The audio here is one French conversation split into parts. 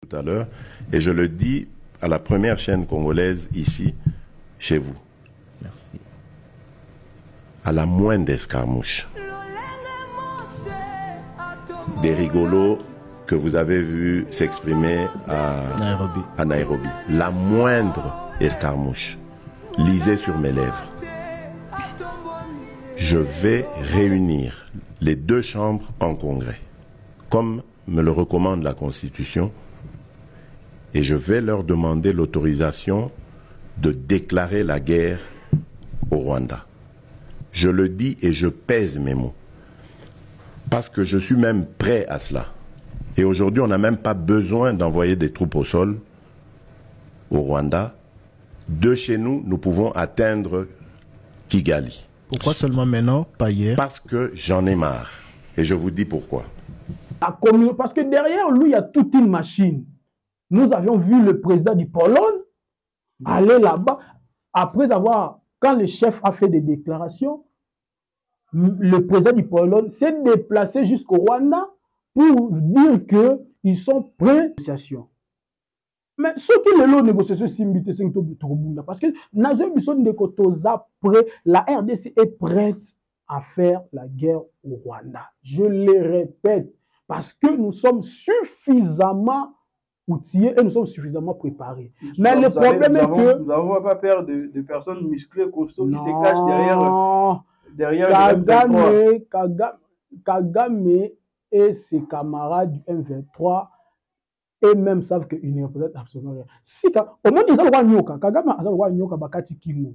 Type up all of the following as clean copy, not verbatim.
tout à l'heure, et je le dis à la première chaîne congolaise ici, chez vous. Merci. À la moindre escarmouche, des rigolos que vous avez vus s'exprimer à Nairobi, la moindre escarmouche, lisez sur mes lèvres. Je vais réunir les deux chambres en congrès, comme me le recommande la Constitution, et je vais leur demander l'autorisation de déclarer la guerre au Rwanda. Je le dis et je pèse mes mots, parce que je suis même prêt à cela. Et aujourd'hui, on n'a même pas besoin d'envoyer des troupes au sol au Rwanda. De chez nous, nous pouvons atteindre Kigali. Pourquoi seulement maintenant, pas hier? Parce que j'en ai marre. Et je vous dis pourquoi. Parce que derrière lui, il y a toute une machine. Nous avions vu le président du Pologne aller là-bas. Après avoir, quand le chef a fait des déclarations, le président du Pologne s'est déplacé jusqu'au Rwanda pour dire qu'ils sont prêts à la négociation. Mais ce qui est la négociation, c'est parce que la RDC est prête à faire la guerre au Rwanda. Je le répète, parce que nous sommes suffisamment outillés et nous sommes suffisamment préparés. Mais le problème est que... Nous n'avons pas peur de personnes musclées, costauds qui se cachent derrière Kagame et ses camarades du M23 eux-mêmes savent qu'ils ne représentent absolument rien. Si, au moins, ils ont le roi Nyoka. Kagame a le roi Nyoka Bakati Kingo.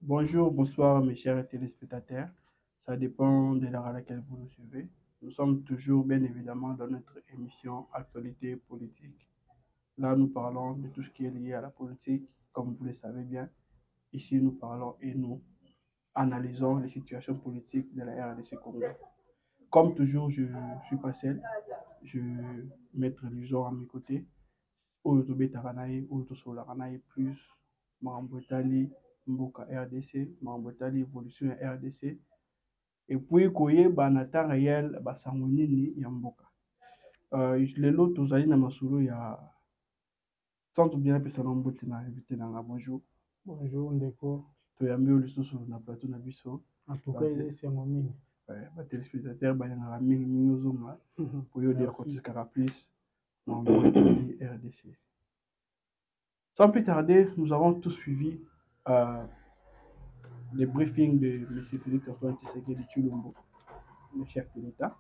Bonjour, bonsoir mes chers téléspectateurs. Ça dépend de l'heure à laquelle vous nous suivez. Nous sommes toujours bien évidemment dans notre émission Actualité politique. Là, nous parlons de tout ce qui est lié à la politique, comme vous le savez bien. Ici, nous parlons et nous analysons les situations politiques de la RDC Congo. Comme toujours, je ne suis pas seul. Je vais mettre Luson à mes côtés. Oyotobe Taranaï, Oyotosolaranaï, plus Marambotali, Mboka RDC, Marambotali Évolution RDC. Et puis, Koye, Banata réel, Basangonini, Yamboka. Les lots, tous allés dans ma solo, il y a. Sans oublier la personne en beauté, invité dans la bonjour. Bonjour, Ndeko. Tu as mis le sous sur la plateau de Bisso. En tout cas, c'est mon mine. Les téléspectateurs, il y a un mini pour y dire qu'on se plus dans le RDC. Sans plus tarder, nous avons tous suivi les briefings de M. Félix Antoine Tshisekedi Tshilombo, le chef de l'État,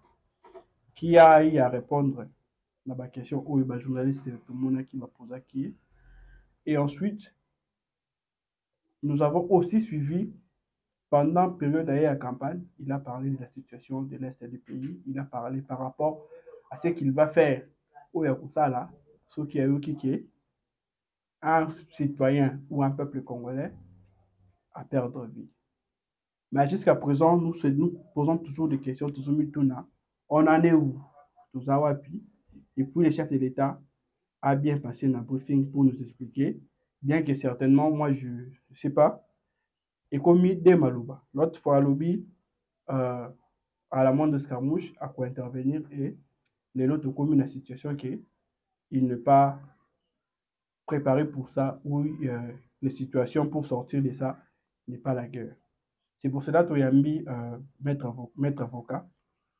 qui a eu à répondre à la question où le journaliste tout le monde qui m'a posé qui. Et ensuite, nous avons aussi suivi, pendant la période de la campagne, il a parlé de la situation de l'Est du pays, il a parlé par rapport à ce qu'il va faire au Yakutsala, ce qui a eu qui un citoyen ou un peuple congolais à perdre vie. Mais jusqu'à présent, nous posons toujours des questions, on en est où? Et puis le chef de l'État a bien passé un briefing pour nous expliquer, bien que certainement, moi je ne sais pas, et comme des Malouba. L'autre fois, lobby, à la moindre escarmouche, à quoi intervenir et les autres communes la situation qu'il n'est pas préparé pour ça, ou les situations pour sortir de ça n'est pas la guerre. C'est pour cela que Toyambi, maître avocat,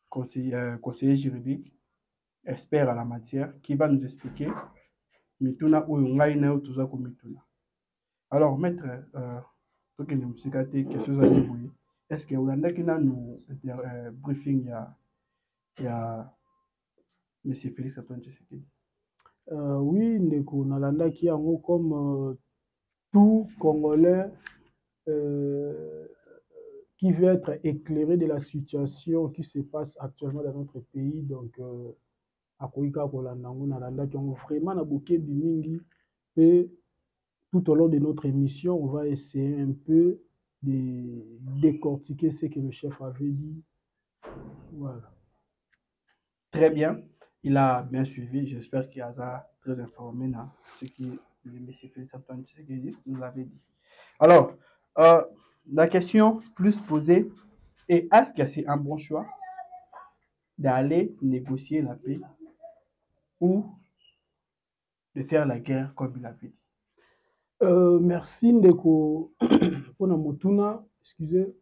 conseiller juridique, expert à la matière, qui va nous expliquer mituna ou ngaina ou tout ça comme mituna. Alors, maître, est-ce que vous avez un briefing il y a M. Félix Antoine Tshisekedi? Oui, Ndeko, Nalanda qui a comme tout Congolais qui veut être éclairé de la situation qui se passe actuellement dans notre pays. Donc, à Koika Kolandango, Nalanda qui ont vraiment na bouquet bimingi. Et tout au long de notre émission, on va essayer un peu de décortiquer ce que le chef avait dit. Voilà. Très bien. Il a bien suivi. J'espère qu'il a très informé dans ce que le M. Félix Antoine Tshisekedi nous avait dit. Alors, La question plus posée est, est-ce que c'est un bon choix d'aller négocier la paix ou de faire la guerre comme il avait dit? Merci Ndeko pour Motuna, excusez.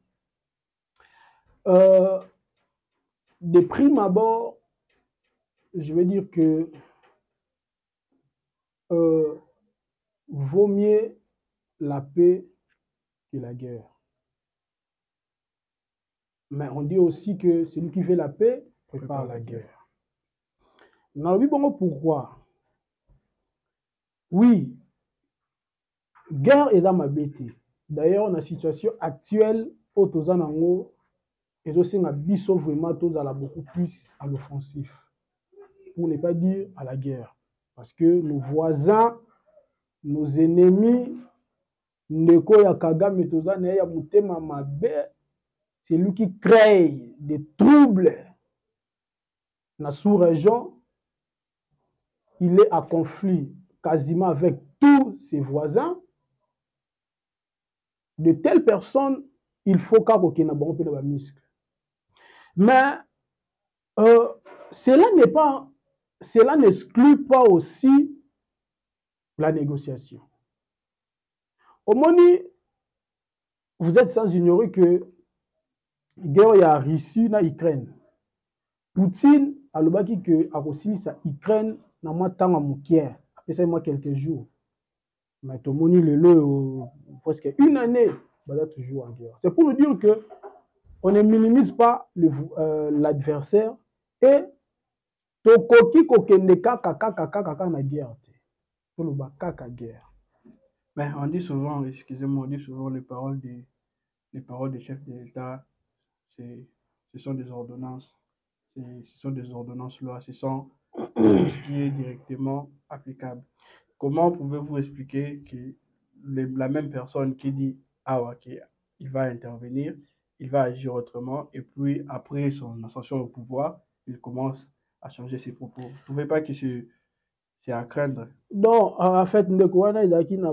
De prime abord, je veux dire que vaut mieux la paix que la guerre. Mais on dit aussi que celui qui fait la paix prépare la guerre. Non, oui, bon, pourquoi? Oui, guerre est dans ma bête. D'ailleurs, dans la situation actuelle, Otozanango, et aussi dans biso vraiment Tozala beaucoup plus à l'offensif, pour ne pas dire à la guerre. Parce que nos voisins, nos ennemis, Ndeko ya Kagame Tozana ya Mutema Mabe, c'est lui qui crée des troubles dans la sous-région. Il est à conflit quasiment avec tous ses voisins. De telles personnes, il faut qu'à aucun bon peu de muscle. Mais cela n'exclut pas aussi la négociation. Au moins, vous êtes sans ignorer que la guerre a Russie na Ukraine. Poutine a le baki que a aussi sa Ukraine na moi temps à moukier. Après ça moi quelques jours. Mais tout le monde le presque une année, bah toujours en guerre. C'est pour nous dire que on ne minimise pas l'adversaire et tokoki kokende kaka na guerre. Tout le kaka guerre. Mais on dit souvent, excusez-moi, on dit souvent les paroles des chefs de l'État, ce sont des ordonnances. Ce sont des ordonnances lois, ce sont ce qui est directement applicable. Comment pouvez-vous expliquer que la même personne qui dit ah ok, il va intervenir, il va agir autrement, et puis après son ascension au pouvoir, il commence à changer ses propos? Vous ne trouvez pas que c'est à craindre? Non, en fait, Ndekwana Izaki na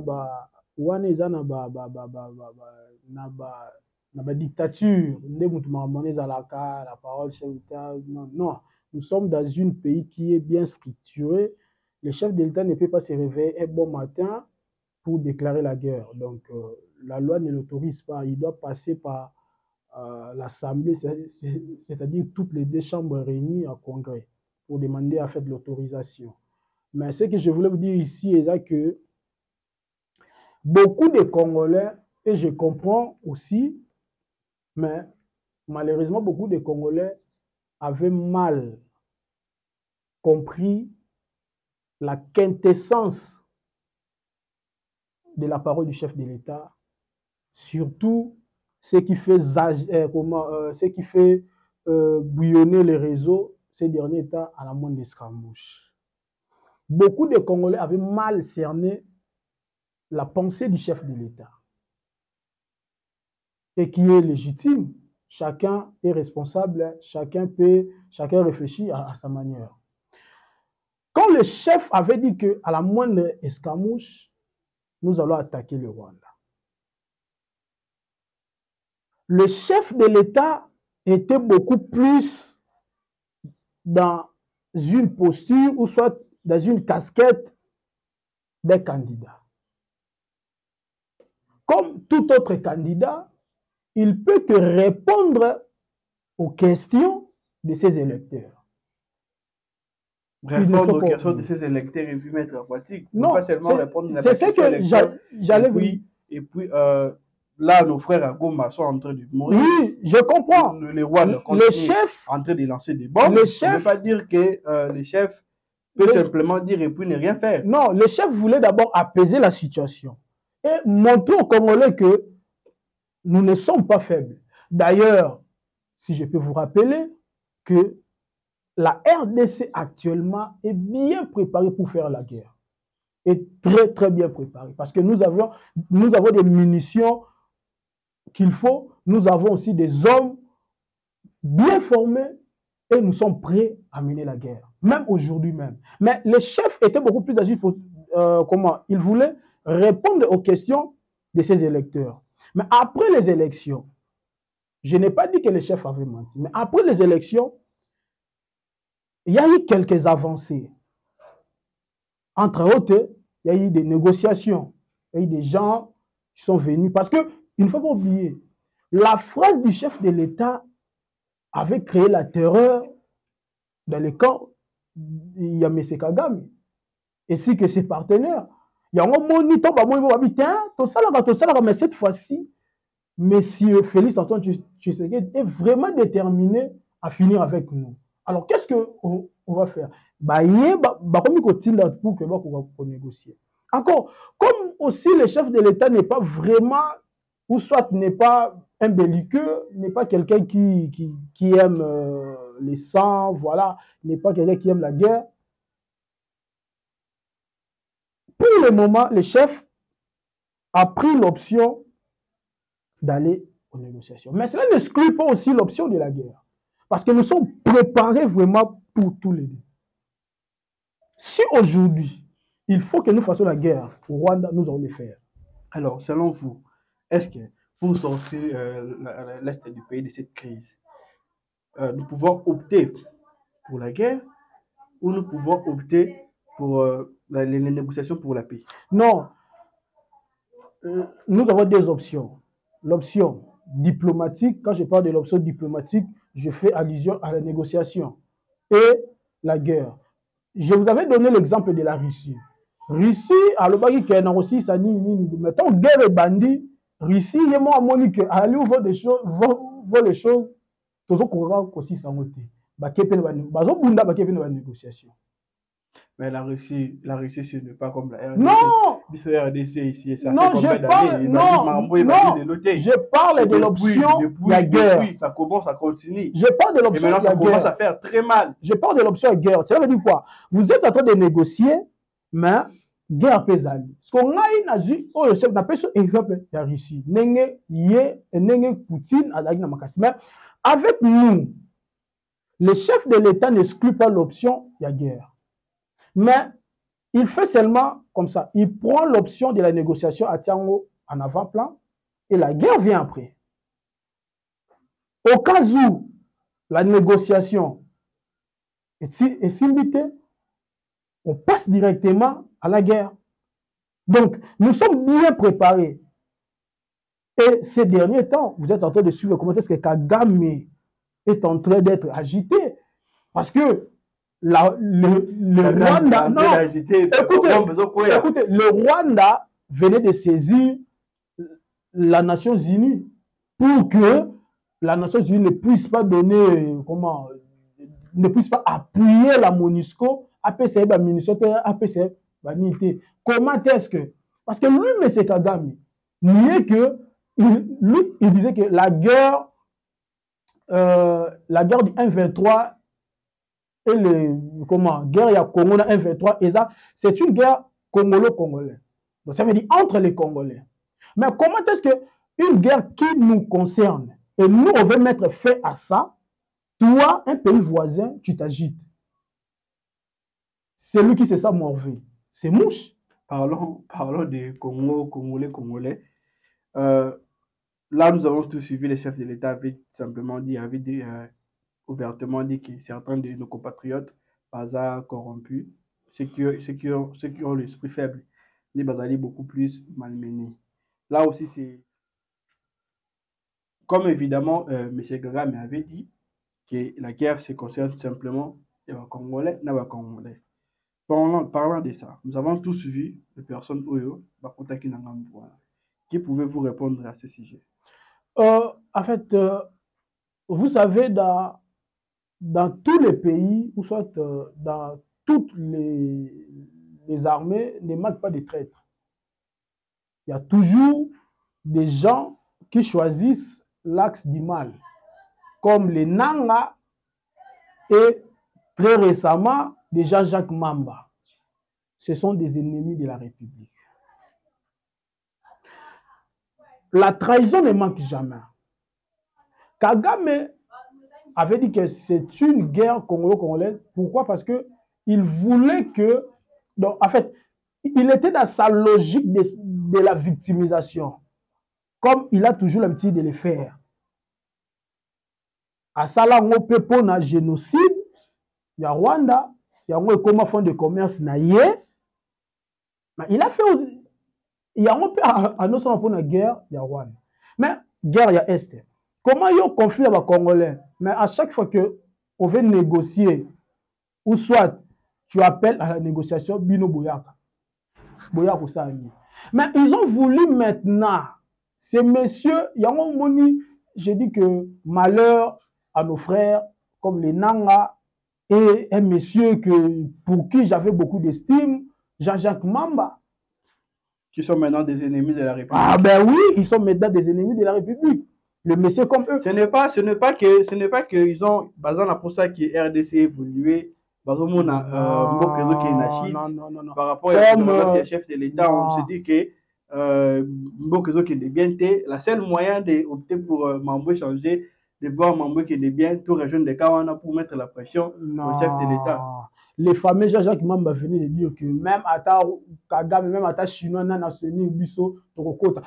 dictature, la parole chef d'État. Non, nous sommes dans un pays qui est bien structuré. Le chef de l'État ne peut pas se réveiller un bon matin pour déclarer la guerre. Donc, la loi ne l'autorise pas. Il doit passer par l'Assemblée, c'est-à-dire toutes les deux chambres réunies en congrès pour demander à faire de l'autorisation. Mais ce que je voulais vous dire ici est que beaucoup de Congolais, et je comprends aussi, mais malheureusement, beaucoup de Congolais avaient mal compris la quintessence de la parole du chef de l'État, surtout ce qui fait, bouillonner les réseaux ces derniers temps à la moindre escarmouche. Beaucoup de Congolais avaient mal cerné la pensée du chef de l'État, et qui est légitime. Chacun est responsable, chacun réfléchit à sa manière. Quand le chef avait dit qu'à la moindre escarmouche, nous allons attaquer le Rwanda, le chef de l'État était beaucoup plus dans une posture, ou soit dans une casquette des candidats. Comme tout autre candidat, il peut que répondre aux questions de ses électeurs. Répondre aux questions de ses électeurs et puis mettre en pratique. Non, pas seulement répondre à c'est ce que j'allais vous dire. Et puis, là, nos frères à Goma sont en train de mourir. Oui, je comprends. Les rois le chef en train de lancer des bombes. Le chef ne veut pas dire que le chef peut simplement dire et puis ne rien faire. Non, le chef voulait d'abord apaiser la situation et montrer aux Congolais que nous ne sommes pas faibles. D'ailleurs, si je peux vous rappeler que la RDC actuellement est bien préparée pour faire la guerre. Et très très bien préparée. Parce que nous avons des munitions qu'il faut. Nous avons aussi des hommes bien formés et nous sommes prêts à mener la guerre. Même aujourd'hui même. Mais le chef était beaucoup plus agile. Il voulait répondre aux questions de ses électeurs. Mais après les élections, je n'ai pas dit que le chef avait menti, mais après les élections, il y a eu quelques avancées. Entre autres, il y a eu des négociations. Il y a eu des gens qui sont venus. Parce qu'il ne faut pas oublier, la phrase du chef de l'État avait créé la terreur dans le camp. Il y a M. Kagame, ainsi que ses partenaires. Il y a un moniteur, mais cette fois-ci, M. Félix Antoine Tshisekedi est vraiment déterminé à finir avec nous. Alors, qu'est-ce qu'on va faire? Pour négocier. Encore, comme aussi le chef de l'État n'est pas vraiment, ou soit n'est pas un belliqueux, n'est pas quelqu'un qui aime les sangs, voilà, n'est pas quelqu'un qui aime la guerre. Pour le moment, le chef a pris l'option d'aller aux négociations. Mais cela n'exclut pas aussi l'option de la guerre. Parce que nous sommes préparés vraiment pour tous les deux. Si aujourd'hui, il faut que nous fassions la guerre au Rwanda, nous allons le faire. Alors, selon vous, est-ce que pour sortir l'Est du pays de cette crise, nous pouvons opter pour la guerre ou nous pouvons opter pour les négociations pour la paix? Non. Nous avons deux options. L'option diplomatique, quand je parle de l'option diplomatique, je fais allusion à la négociation et la guerre. Je vous avais donné l'exemple de la Russie. Russie, à l'obagi qui est aussi, ça mettons guerre et bandit. Russie, il y a moi à Monique, à aller voir des choses, voir les choses, tout ce qu'on va aussi s'en ôter. Négociation. Mais la Russie, ce n'est pas comme la RDC. Non! RDC ici, ça non, je parle de l'option de la guerre. Depuis, ça commence à continuer. Je parle de l'option de la guerre. Ça commence à faire très mal. Je parle de l'option de la guerre. Ça veut dire quoi? Vous êtes en train de négocier, mais guerre pesale. Ce qu'on a eu, le chef n'a pas exemple de la Russie. Nenge Poutine, mais avec nous, le chef de l'État n'exclut pas l'option de la guerre. Mais il fait seulement comme ça. Il prend l'option de la négociation à Tiango en avant-plan et la guerre vient après. Au cas où la négociation est simbitée, on passe directement à la guerre. Donc, nous sommes bien préparés. Et ces derniers temps, vous êtes en train de suivre comment est-ce que Kagame est en train d'être agité. Parce que le Rwanda, non, écoutez, le Rwanda venait de saisir la Nations Unies pour que la Nations Unies ne puisse pas donner, ne puisse pas appuyer la MONUSCO, APC, APC, comment est-ce que, parce que lui, M. Kagame, mieux que, lui, il disait que la guerre du 1-23 et guerre il y a Congo 1-23 et ça c'est une guerre congolo-congolaise. Donc ça veut dire entre les Congolais. Mais comment est-ce que une guerre qui nous concerne et nous on veut mettre fin à ça, toi un pays voisin tu t'agites. C'est lui qui c'est ça morvé. C'est mouche. Parlons des Congolais. Là nous avons tous suivi, les chefs de l'État avaient simplement dit, ouvertement dit que certains de nos compatriotes bazar corrompus, ceux qui ont l'esprit faible, les bazali beaucoup plus malmenés. Là aussi, c'est comme évidemment M. Kagame avait dit que la guerre se concerne simplement les Congolais, les Congolais. Parlant de ça, nous avons tous vu les personnes Oyo, qui pouvez-vous répondre à ce sujet? En fait, vous savez, dans tous les pays, ou soit dans toutes les armées, ne manque pas de traîtres. Il y a toujours des gens qui choisissent l'axe du mal, comme les Nanga et très récemment, des Jean-Jacques Mamba. Ce sont des ennemis de la République. La trahison ne manque jamais. Kagame avait dit que c'est une guerre congolo-congolaise. Pourquoi? Parce qu'il voulait que... Donc, en fait, il était dans sa logique de la victimisation. comme il a toujours l'habitude de le faire. À Salango Pepo na génocide, il y a Rwanda, il y a un fonds de commerce naïe. Mais il a fait aussi, il y a un peu à nous sommes pour la guerre, il y a Rwanda. Mais guerre, il y a Est. Comment il y a un conflit avec les Congolais? Mais à chaque fois que on veut négocier, ou soit tu appelles à la négociation, Bino Boyaka. Boyaka ça. Mais ils ont voulu maintenant, ces messieurs, il y a un moni, je dis que malheur à nos frères, comme les Nanga, et un monsieur pour qui j'avais beaucoup d'estime, Jean-Jacques Mamba. Qui sont maintenant des ennemis de la République. Ah ben oui, ils sont maintenant des ennemis de la République. Le monsieur comme eux. Ce n'est pas que ils ont, basant la pour ça qui est RDC évolué, par rapport au chef de l'État, on se dit que Mbokezo qui est bien, la seule moyen d'opter pour Mambo changer, de voir Mambo qui est bien, tout rejoindre des Kawana pour mettre la pression au chef de l'État. Les fameux Jean-Jacques Mamba venaient de dire que même à Kagame, même à Chinois, national biso Tokota.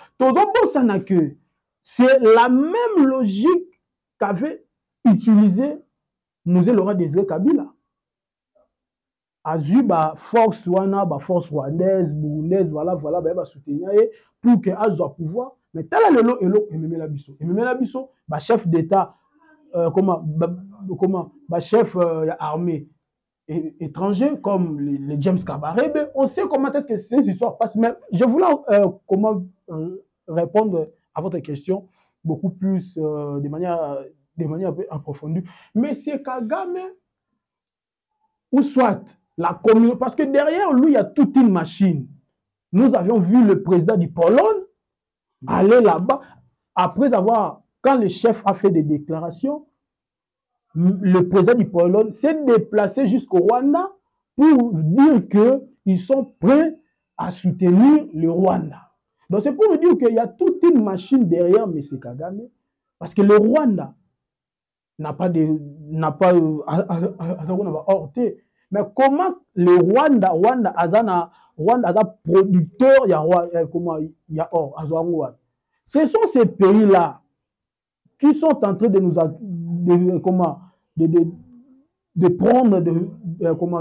C'est la même logique qu'avait utilisé Mosé Laurent Désiré Kabila. Azuba force wana, force rwandaise, burundaise, voilà, bah soutenir pour que Azo pouvoir. Mais tel est le Ememe Labiso, chef d'État, chef armée étranger comme les James Kabarebe, on sait comment est-ce que ces histoires passent. Mais je voulais répondre à votre question beaucoup plus de manière un peu approfondie. Mais c'est Kagame ou soit la communauté, parce que derrière lui, il y a toute une machine. Nous avions vu le président du Pologne aller là-bas, après avoir, quand le chef a fait des déclarations, le président du Pologne s'est déplacé jusqu'au Rwanda pour dire qu'ils sont prêts à soutenir le Rwanda. Donc c'est pour dire qu'il y a toute une machine derrière M. Kagame, parce que le Rwanda n'a pas horté. Mais comment le Rwanda producteur, il y a or, ce sont ces pays-là qui sont en train de nous de prendre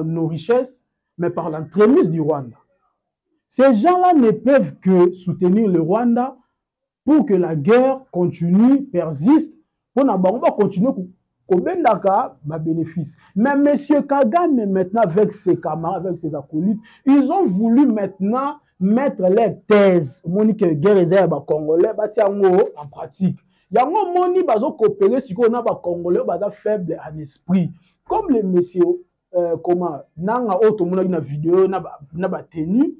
nos richesses, mais par l'entremise du Rwanda. Ces gens-là ne peuvent que soutenir le Rwanda pour que la guerre continue, persiste, pour continuer à bénéfice. Mais M. Kagame, maintenant, avec ses camarades, avec ses acolytes, ils ont voulu maintenant mettre les thèses. Monique guerre est congolais, en pratique. Il y a un moni bazo coopérer si on a ba congolais baza faible en esprit. Comme les messieurs comment nanga auto mona une vidéo na ba tenue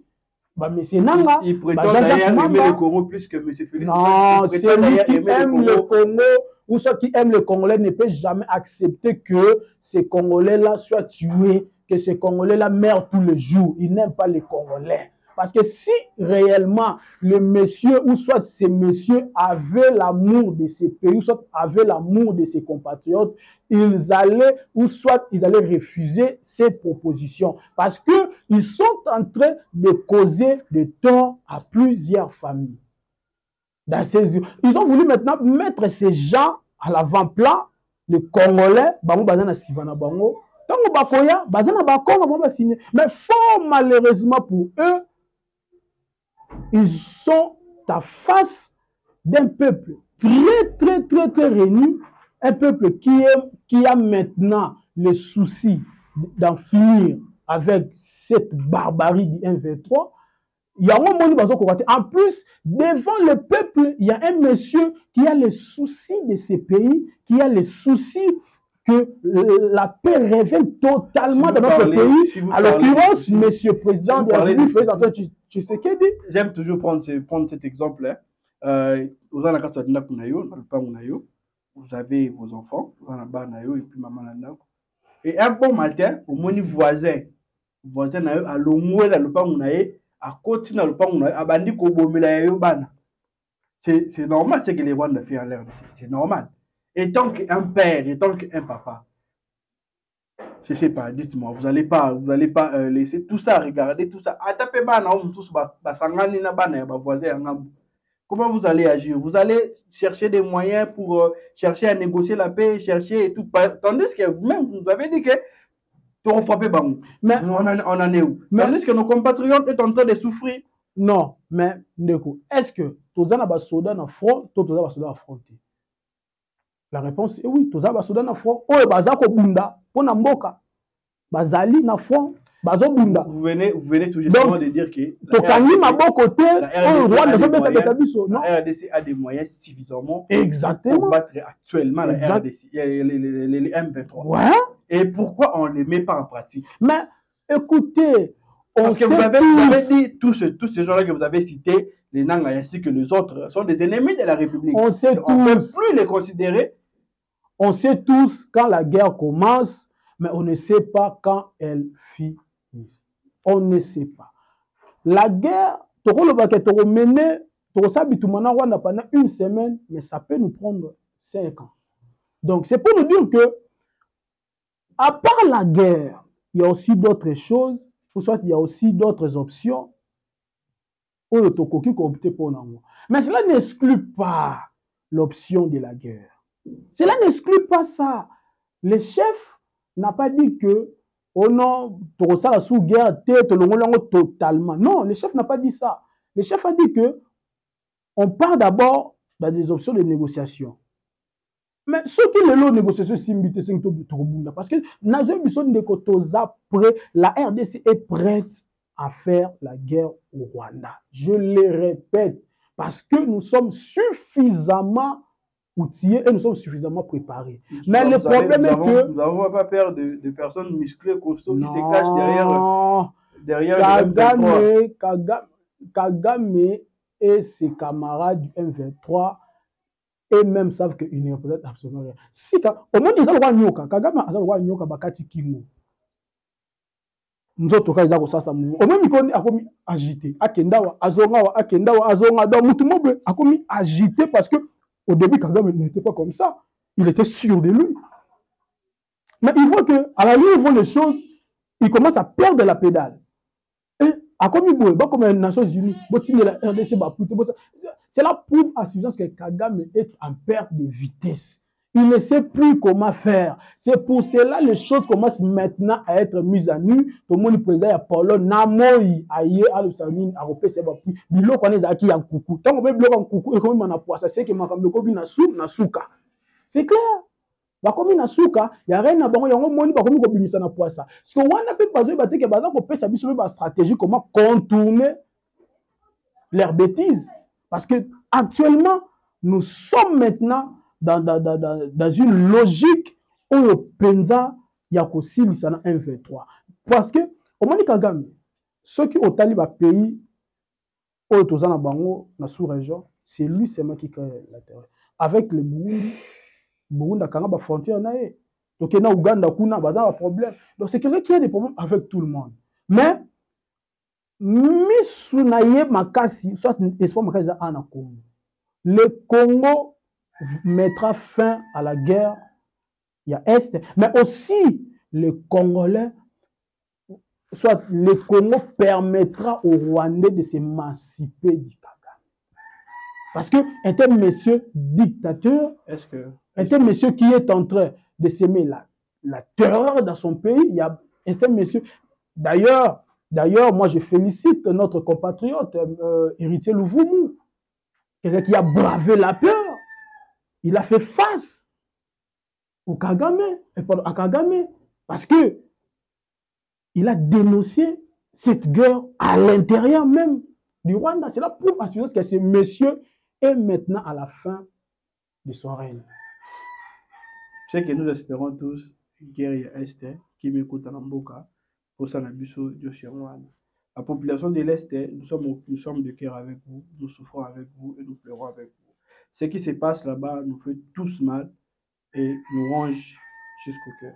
ba monsieur nanga il prétend d'ailleurs aimer le Congo plus que monsieur Félix. Non, celui qui aime le Congo ou ceux qui aiment le Congolais ne peut jamais accepter que ces Congolais-là soient tués, que ces Congolais-là meurent tous les jours. Ils n'aiment pas les Congolais. Parce que si réellement le monsieur, ou soit ces messieurs avaient l'amour de ces pays, ou soit avaient l'amour de ses compatriotes, ils allaient refuser ces propositions. Parce qu'ils sont en train de causer de tort à plusieurs familles. Ils ont voulu maintenant mettre ces gens à l'avant-plan, les Congolais, mais fort malheureusement pour eux, ils sont à face d'un peuple très réuni, un peuple qui a maintenant le souci d'en finir avec cette barbarie du M23. Il y a un monde en plus, devant le peuple, il y a un monsieur qui a les soucis de ces pays, qui a les soucis que la paix revienne totalement dans notre pays. À l'occurrence, monsieur président de la République, tu sais qu'est dit. J'aime toujours prendre cet exemple. Vous avez vos enfants, vous en avez et puis maman en. Et un bon matin, au moins voisin à l'omoué la lupangu nae. À côté de c'est normal ce que les Rwandais font en l'air. C'est normal. Et tant qu'un père, et tant qu'un papa, je ne sais pas, dites-moi, vous n'allez pas laisser tout ça, regarder tout ça. Atapez bana tous basangani na bana ya voisin. comment vous allez agir? Vous allez chercher des moyens pour chercher à négocier la paix, chercher et tout. Tandis que vous-même, vous nous avez dit que tu frappé Bamou. Mais on en est où? Tandis que nos compatriotes sont en train de souffrir. Non, mais Ndeko, est-ce que tous les soldats dans le front, tous les soldats affrontés? La réponse est oui, tous les soldats dans le front. Oh, bazako bunda, pour Namboka. Bazali dans le front, bazo bunda. Vous venez tout justement de dire que la RDC a des moyens suffisamment exactement pour battre actuellement la RDC, les M23. Ouais. Et pourquoi on ne les met pas en pratique? Mais écoutez, parce que vous avez dit, tous ces gens-là que vous avez cités, les Nanga ainsi que les autres, sont des ennemis de la République. On sait on ne peut plus les considérer. On sait tous quand la guerre commence, mais on ne sait pas quand elle finit. On ne sait pas. La guerre, pendant une semaine, mais ça peut nous prendre 5 ans. Donc c'est pour nous dire que, à part la guerre, il y a aussi d'autres choses, ou soit il y a aussi d'autres options. Mais cela n'exclut pas l'option de la guerre. Cela n'exclut pas ça. Le chef n'a pas dit que oh non, la sous-guerre totalement. Non, le chef n'a pas dit ça. Le chef a dit que on part d'abord dans des options de négociation. Mais ce qui est là, négociation, c'est parce que la RDC est prête à faire la guerre au Rwanda. Je le répète, parce que nous sommes suffisamment outillés et nous sommes suffisamment préparés. Mais le problème est que... Nous n'avons pas peur de personnes musclées, costauds qui se cachent derrière Kagame et ses camarades du M23 eux-mêmes savent qu'ils ne représentent absolument rien. Si, au moins, ils ont le nyoka. Kagame a le roi nyoka bakati kingo. Nous autres, ils ont ça. Au moins, ils ont agité. Akendawa, azonga. Donc, Moutumobe a commis agité parce que au début, Kagame n'était pas comme ça. Il était sûr de lui. Mais il voit qu'à la ligne, ils voient les choses, il commence à perdre la pédale. Et à comme il voit, comme les Nations Unies, la RDC, cela prouve à suffisance que Kagame est en perte de vitesse. Il ne sait plus comment faire. C'est pour cela que les choses commencent maintenant à être mises à nu. Tout le monde président à Paulo Namoyi aye à l'Usanine à repérer plus. Bilo connaît à qui en coucou. Tant qu'on veut bloquer en coucou et comme on a poissé, c'est que ma femme le na souka. C'est clair. Ba comme na souka, il y a rien à bon, il y a un monde ba comme ko bimisa na poissa. Ce qu'on a fait pas ba te que baza ko pesa biso ba stratégie comment contourner leurs bêtises parce que actuellement nous sommes maintenant dans une logique où le Penza Yakosi Lissana 1-23. Parce que, au moment de Kagame, ceux qui ont talibé pays, où ils ont bango dans la sous-région, c'est lui seulement qui crée la terre. Avec le Burundi, a une frontière. Donc, il y a Ouganda, il y a un problème. Donc, c'est quelqu'un qui a des problèmes avec tout le monde. Mais, Misunaye Makasi, soit espoir Makasi en Congo. Le Congo mettra fin à la guerre, il y a Est, mais aussi les Congolais, soit le Congo permettra aux Rwandais de s'émanciper du Kagame. Parce que un tel monsieur dictateur, un tel monsieur qui est en train de s'aimer la terreur dans son pays, il y a un tel monsieur, d'ailleurs, moi je félicite notre compatriote, Héritier Louvoumou, quelqu'un qui a bravé la peur. Il a fait face au Kagame, à Kagame, parce que il a dénoncé cette guerre à l'intérieur même du Rwanda. C'est là pour assurer que ce monsieur est maintenant à la fin de son règne. C'est que nous espérons tous, guerre Est, qui m'écoute en Mboka, pour s'en abuser de chez Rwanda. La population de l'Est, nous sommes de cœur avec vous, nous souffrons avec vous et nous pleurons avec vous. Ce qui se passe là-bas nous fait tous mal et nous ronge jusqu'au cœur.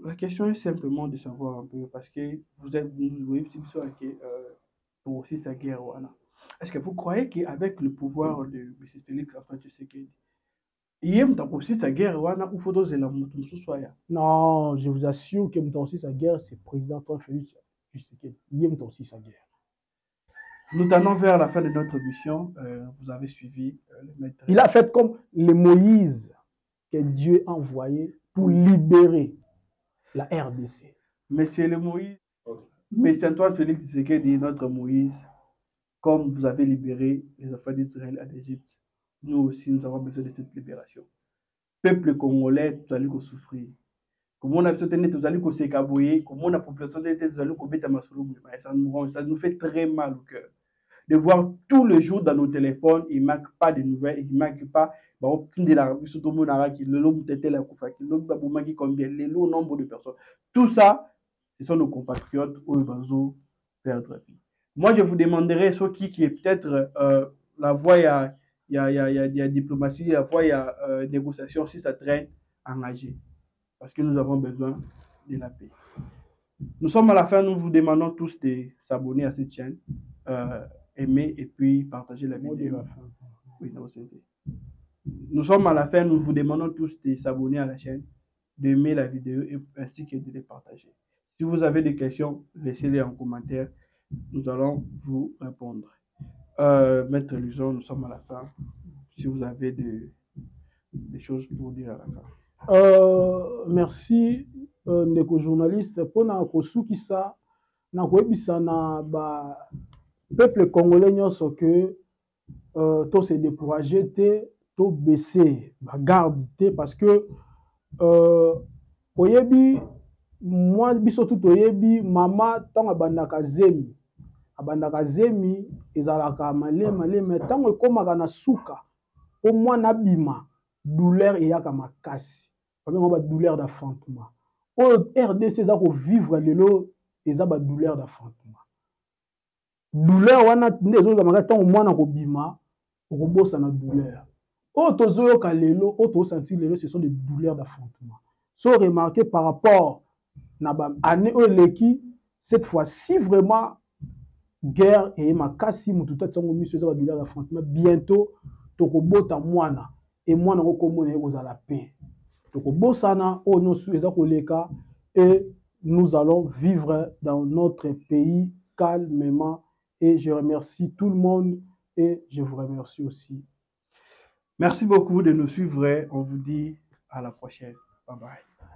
La question est simplement de savoir un peu, parce que vous voyez pour aussi sa guerre. Est-ce que vous croyez qu'avec le pouvoir de M. Félix Antoine Tshisekedi, il y a aussi sa guerre ou faut doser la moto? Non, je vous assure que aussi sa guerre, c'est le président Antoine Félix Tshisekedi. Il y a aussi sa guerre. Nous tendons vers la fin de notre mission. Vous avez suivi le maître. Il a fait comme le Moïse que Dieu a envoyé pour libérer la RDC. Monsieur le Moïse, Monsieur Antoine Félix Tshisekedi, notre Moïse, comme vous avez libéré les enfants d'Israël en Égypte, nous aussi, nous avons besoin de cette libération. Peuple congolais, vous allez souffrir. Comme on a besoin de vous allez s'écabouiller, comme on a population de vous allez bêter ça nous fait très mal au cœur. De voir tous les jours dans nos téléphones, il ne manque pas de nouvelles, il ne manque pas, le nombre de personnes. Tout ça, ce sont nos compatriotes où ils vont perdre la vie. Moi, je vous demanderai ce qui est peut-être la voie, il y a diplomatie, la voie, il y a négociation, si ça traîne, engagé. Parce que nous avons besoin de la paix. Nous sommes à la fin, nous vous demandons tous de s'abonner à cette chaîne, aimer et puis partager la vidéo. Oui, non, nous sommes à la fin, nous vous demandons tous de s'abonner à la chaîne, d'aimer la vidéo ainsi que de les partager. Si vous avez des questions, laissez-les en commentaire. Nous allons vous répondre. Maître Luson, nous sommes à la fin. Si vous avez des choses pour dire à la fin. Merci, ndeko journaliste, pour na kosuki ça, na koyebisa na ba peuple congolais nyonso que to se décourager te, to baisser ba garde te, parce que oyebi moi biso tout oyebi mama tant abandaka zemi ezalaka malema tant ekomaka na suka au moins na bima douleur eyaka makasi ba douleur d'affrontement o RDC za ko vivre lelo eza ba douleur d'affrontement douleur wana ndezo za makasi tant mwana ko bima okobosa na douleur o tozoyoka lelo o to sentir lelo ce sont des douleurs d'affrontement. So remarqué par rapport na ba année eleki cette fois-ci vraiment guerre et makasi mutu tatango miso eza ba douleur d'affrontement bientôt tokobota mwana et mwana okomona ekozala paix tokobosana o nyonso eza koleka et nous allons vivre dans notre pays calmement et je remercie tout le monde et je vous remercie aussi. Merci beaucoup de nous suivre. On vous dit à la prochaine. Bye bye.